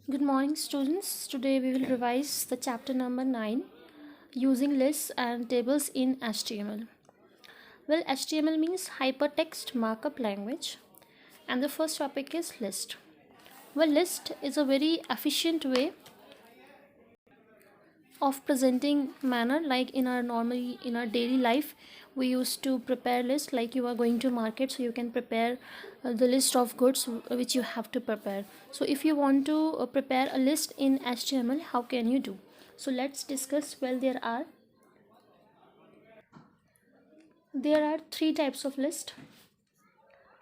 Good morning, students. Today we will revise the chapter number 9 using lists and tables in HTML. Well, HTML means Hypertext Markup Language, and the first topic is list. Well, list is a very efficient way of presenting manner, like in our daily life we used to prepare list. Like you are going to market, so you can prepare the list of goods which you have to prepare. So if you want to prepare a list in HTML, how can you do? So let's discuss. Well, there are three types of list.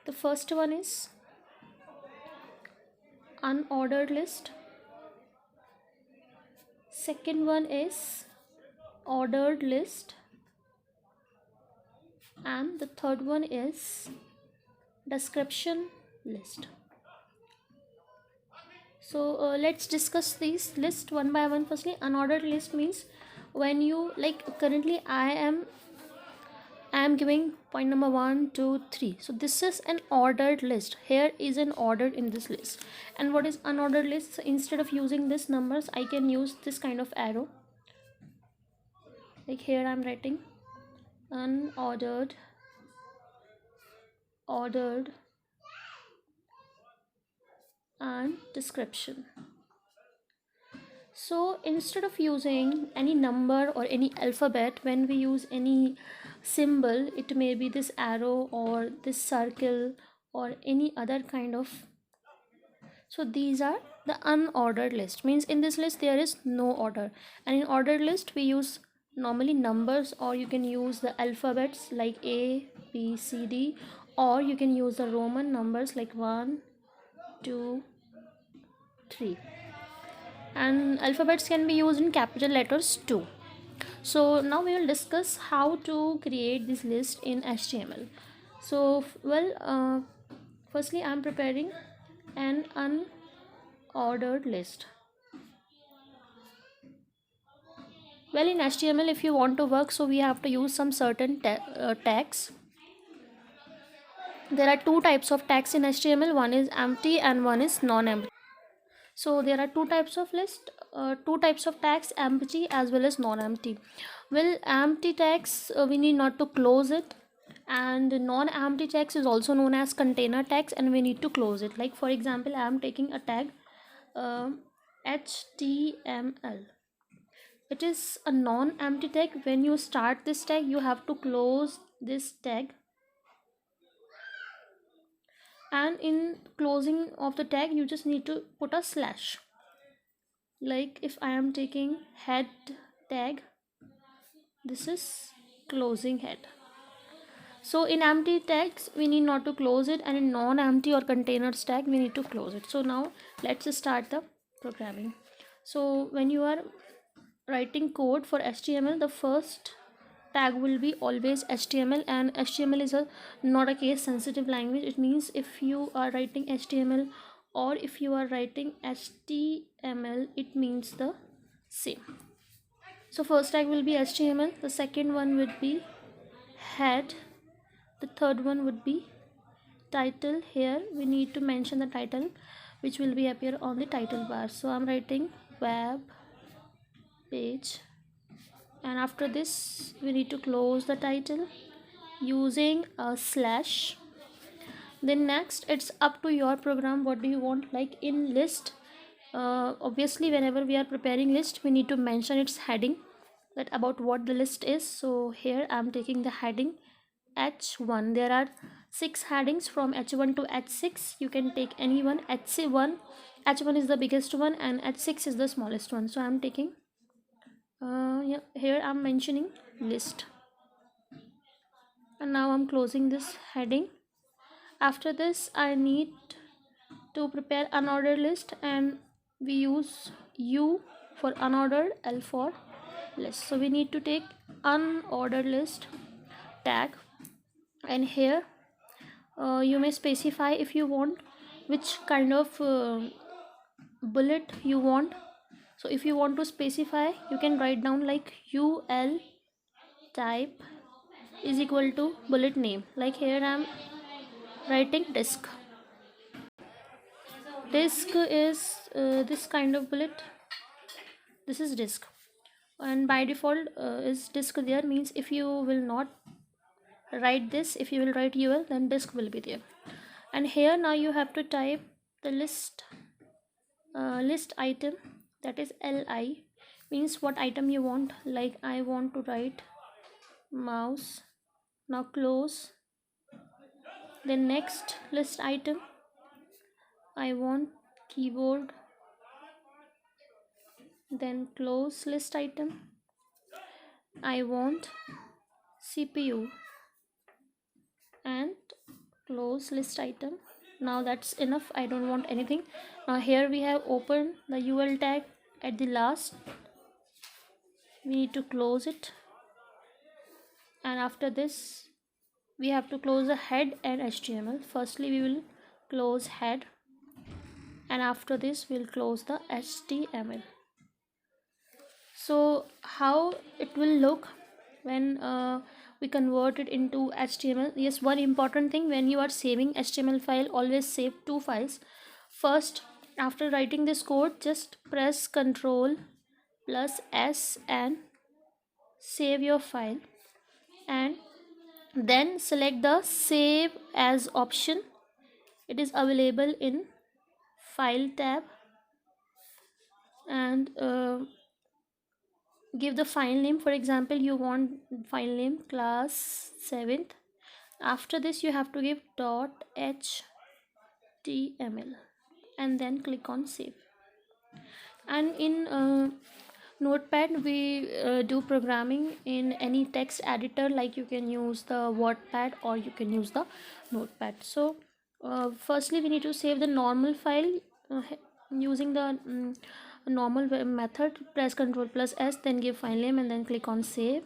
The first one is unordered list, second one is ordered list, and the third one is description list. So let's discuss these list one by one. Firstly, unordered list means when you, like, currently I am giving point number 1 2 3. So this is an ordered list. Here is an order in this list. And what is unordered list? So instead of using this numbers, I can use this kind of arrow. Like here I'm writing unordered, ordered, and description. So instead of using any number or any alphabet, when we use any symbol, it may be this arrow or this circle or any other kind of. So these are the unordered list. Means in this list there is no order, and in ordered list we use normally numbers, or you can use the alphabets like A, B, C, D, or you can use the Roman numbers like 1 2 3, and alphabets can be used in capital letters too. So now we will discuss how to create this list in HTML. So firstly I am preparing an unordered list. Well, in HTML, if you want to work, so we have to use some certain tags. There are two types of tags in HTML. One is empty and one is non-empty. So there are two types of two types of tags, empty as well as non-empty. Well, empty tags, we need not to close it, and non-empty tags is also known as container tags, and we need to close it. Like for example, I am taking a tag HTML. It is a non-empty tag. When you start this tag, you have to close this tag, and in closing of the tag you just need to put a slash. Like if I am taking head tag, this is closing head. So in empty tags we need not to close it, and in non-empty or containers tag we need to close it. So now let's start the programming. So when you are writing code for HTML, the first tag will be always HTML, and HTML is a not a case sensitive language. It means if you are writing HTML or if you are writing HTML, it means the same. So first tag will be HTML, the second one would be head, the third one would be title. Here we need to mention the title which will be appear on the title bar. So I'm writing web page, and after this we need to close the title using a slash. Then next, it's up to your program, what do you want. Like in list, obviously whenever we are preparing list we need to mention its heading, that about what the list is. So here I'm taking the heading H1. There are 6 headings from H1 to H6. You can take any one. H1 is the biggest one and H6 is the smallest one. So I'm taking yeah, here I'm mentioning list, and now I'm closing this heading. After this I need to prepare unordered list, and we use U for unordered, L for list. So we need to take unordered list tag, and here you may specify if you want which kind of bullet you want. So if you want to specify, you can write down like UL type is equal to bullet name. Like here I'm writing disk. disk is this kind of bullet. This is disk, and by default is disk there, means if you will not write this, if you will write ul, then disk will be there. And here now you have to type the list item, that is li, means what item you want. Like I want to write mouse. Now close. Then next list item, I want keyboard. Then close list item, I want CPU, and close list item. Now that's enough, I don't want anything. Now here we have opened the ul tag at the last, we need to close it. And after this we have to close the head and html. Firstly we will close head, and after this we'll close the html. So how it will look when we convert it into html? Yes, one important thing, when you are saving html file, always save two files. First, after writing this code, just press Ctrl plus S and save your file, and then select the save as option. It is available in file tab, and give the file name. For example, you want file name class 7th. After this you have to give .html and then click on save. And in notepad we do programming in any text editor, like you can use the wordpad or you can use the notepad. So firstly we need to save the normal file using the normal method. Press Ctrl plus S, then give file name and then click on save.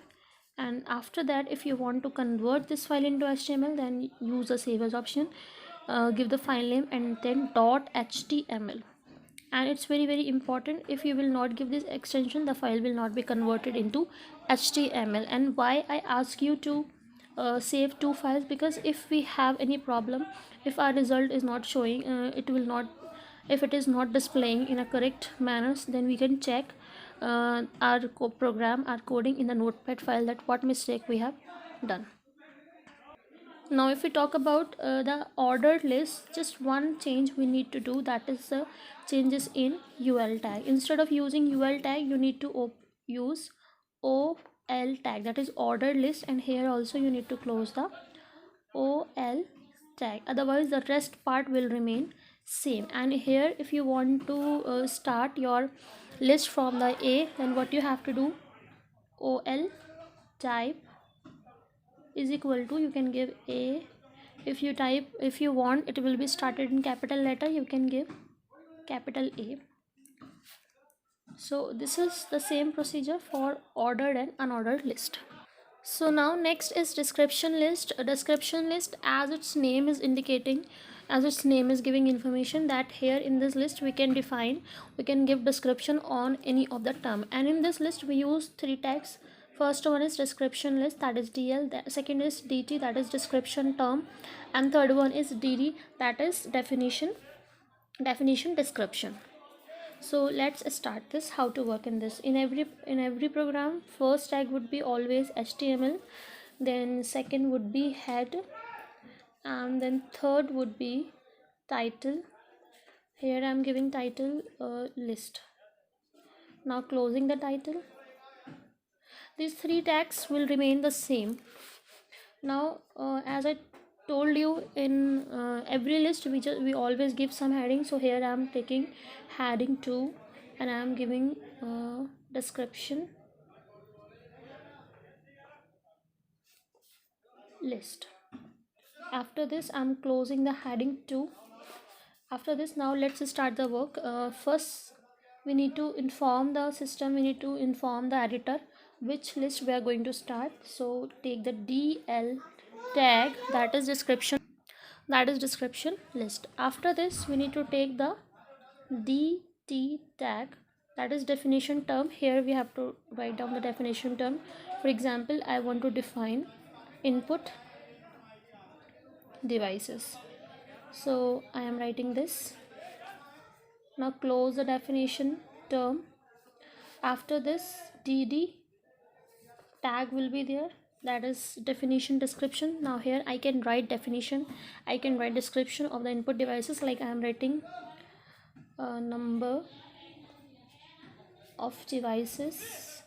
And after that, if you want to convert this file into html, then use the save as option, give the file name and then .html. And it's very important, if you will not give this extension, the file will not be converted into html. And why I ask you to save two files, because if we have any problem, if our result is not showing, if it is not displaying in a correct manner, then we can check our program, our coding in the notepad file, that what mistake we have done. Now if we talk about the ordered list, just one change we need to do, that is the changes in ul tag. Instead of using ul tag, you need to use ol tag, that is ordered list, and here also you need to close the ol tag, otherwise the rest part will remain same. And here if you want to start your list from the a, then what you have to do, ol type is equal to, you can give a. If you want it will be started in capital letter, you can give capital A. So this is the same procedure for ordered and unordered list. So now next is description list. A description list, as its name is indicating, as its name is giving information, that here in this list we can give description on any of the term. And in this list we use three tags. First one is description list, that is DL. The second is DT, that is description term, and third one is DD, that is definition description. So let's start this, how to work in this. In every program, first tag would be always HTML, then second would be head, and then third would be title. Here I am giving title list. Now closing the title. These three tags will remain the same. Now as I told you, in every list we always give some heading. So here I am taking heading 2 and I am giving description list. After this I am closing the heading 2. After this, now let's start the work. First we need to inform the system, we need to inform the editor which list we are going to start. So take the DL tag, that is description list. After this we need to take the DT tag, that is definition term. Here we have to write down the definition term. For example, I want to define input devices, so I am writing this. Now close the definition term. After this, dd tag will be there, that is definition description. Now here I can write definition, I can write description of the input devices, like I am writing number of devices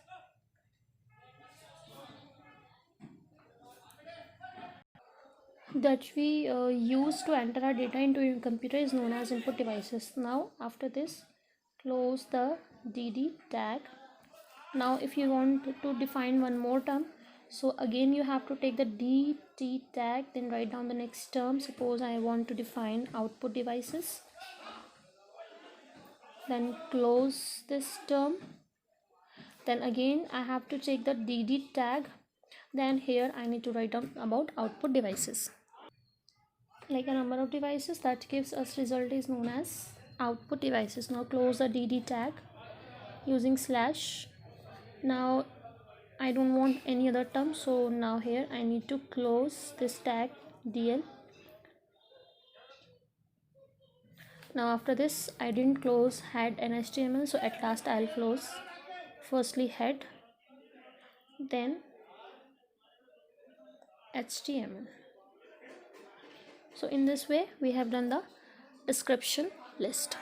that we use to enter our data into your computer is known as input devices. Now after this, close the dd tag. Now if you want to define one more term, so again you have to take the dt tag, then write down the next term. Suppose I want to define output devices, then close this term. Then again I have to take the dd tag, then here I need to write down about output devices. Like a number of devices that gives us result is known as output devices. Now close the dd tag using slash. Now I don't want any other term, so now here I need to close this tag dl. Now after this, I didn't close head and html, so at last I'll close firstly head, then html. So in this way we have done the description list.